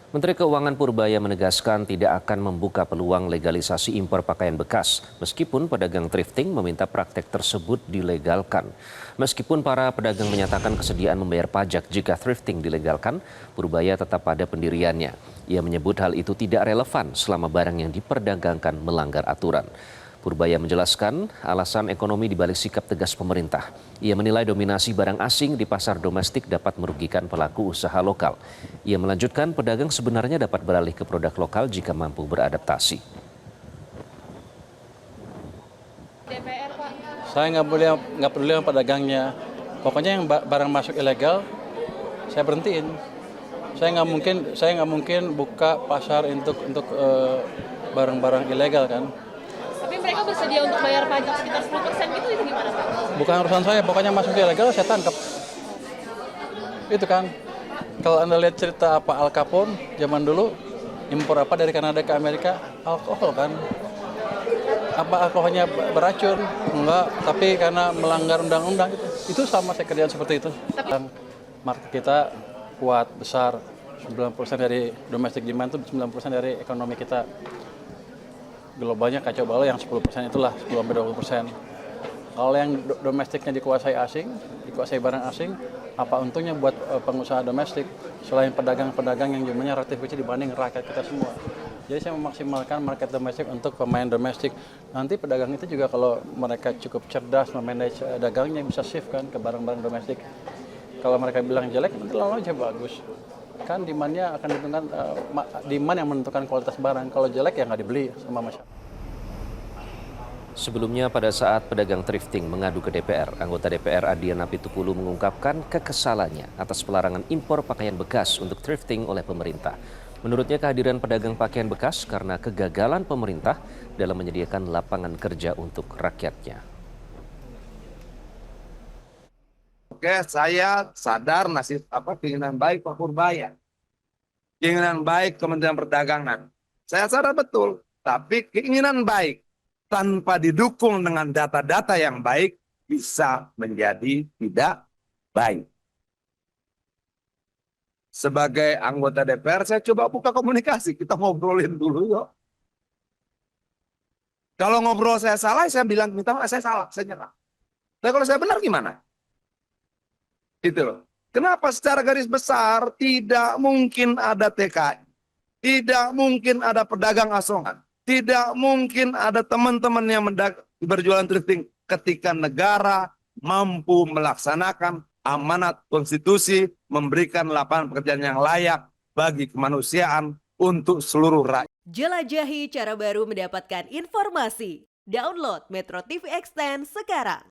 Menteri Keuangan Purbaya menegaskan tidak akan membuka peluang legalisasi impor pakaian bekas, meskipun pedagang thrifting meminta praktek tersebut dilegalkan. Meskipun para pedagang menyatakan kesediaan membayar pajak jika thrifting dilegalkan, Purbaya tetap pada pendiriannya. Ia menyebut hal itu tidak relevan selama barang yang diperdagangkan melanggar aturan. Purbaya menjelaskan alasan ekonomi dibalik sikap tegas pemerintah. Ia menilai dominasi barang asing di pasar domestik dapat merugikan pelaku usaha lokal. Ia melanjutkan pedagang sebenarnya dapat beralih ke produk lokal jika mampu beradaptasi. Saya nggak peduli sama pedagangnya. Pokoknya yang barang masuk ilegal, saya berhentiin. Saya nggak mungkin buka pasar untuk barang-barang ilegal kan. Tapi mereka bersedia untuk bayar pajak sekitar 10% gitu, itu gimana Pak? Bukan urusan saya, pokoknya masuk ilegal saya tangkap. Itu kan. Kalau Anda lihat cerita apa Al Capone zaman dulu, impor apa dari Kanada ke Amerika? Alkohol kan. Apa alkoholnya beracun? Enggak, tapi karena melanggar undang-undang itu sama saya kerjaan seperti itu. Market kita kuat, besar. 90% dari domestic demand itu 9% dari ekonomi kita. Globalnya kacau balau, yang 10% itulah 10-20%. Kalau yang domestiknya dikuasai asing, dikuasai barang asing, apa untungnya buat pengusaha domestik selain pedagang-pedagang yang jumlahnya relatif kecil dibanding rakyat kita semua. Jadi saya memaksimalkan market domestik untuk pemain domestik. Nanti pedagang itu juga kalau mereka cukup cerdas memanage dagangnya bisa shift kan ke barang-barang domestik. Kalau mereka bilang jelek, nanti lalu aja bagus. Kan demand-nya akan ditentukan, demand yang menentukan kualitas barang. Kalau jelek ya nggak dibeli sama masyarakat. Sebelumnya pada saat pedagang thrifting mengadu ke DPR, anggota DPR Adiana Pitupulu mengungkapkan kekesalannya atas pelarangan impor pakaian bekas untuk thrifting oleh pemerintah. Menurutnya kehadiran pedagang pakaian bekas karena kegagalan pemerintah dalam menyediakan lapangan kerja untuk rakyatnya. Oke, saya sadar keinginan baik Pak Purbaya. Keinginan baik Kementerian Perdagangan. Saya sadar betul, tapi keinginan baik tanpa didukung dengan data-data yang baik bisa menjadi tidak baik. Sebagai anggota DPR, saya coba buka komunikasi. Kita ngobrolin dulu yuk. Kalau ngobrol saya salah, saya bilang minta maaf, saya salah, saya nyerah. Tapi kalau saya benar gimana? Itu loh. Kenapa secara garis besar tidak mungkin ada TKI, tidak mungkin ada pedagang asongan, tidak mungkin ada teman-teman yang berjualan thrifting ketika negara mampu melaksanakan amanat konstitusi, memberikan lapangan pekerjaan yang layak bagi kemanusiaan untuk seluruh rakyat. Jelajahi cara baru mendapatkan informasi. Download Metro TV Extend sekarang.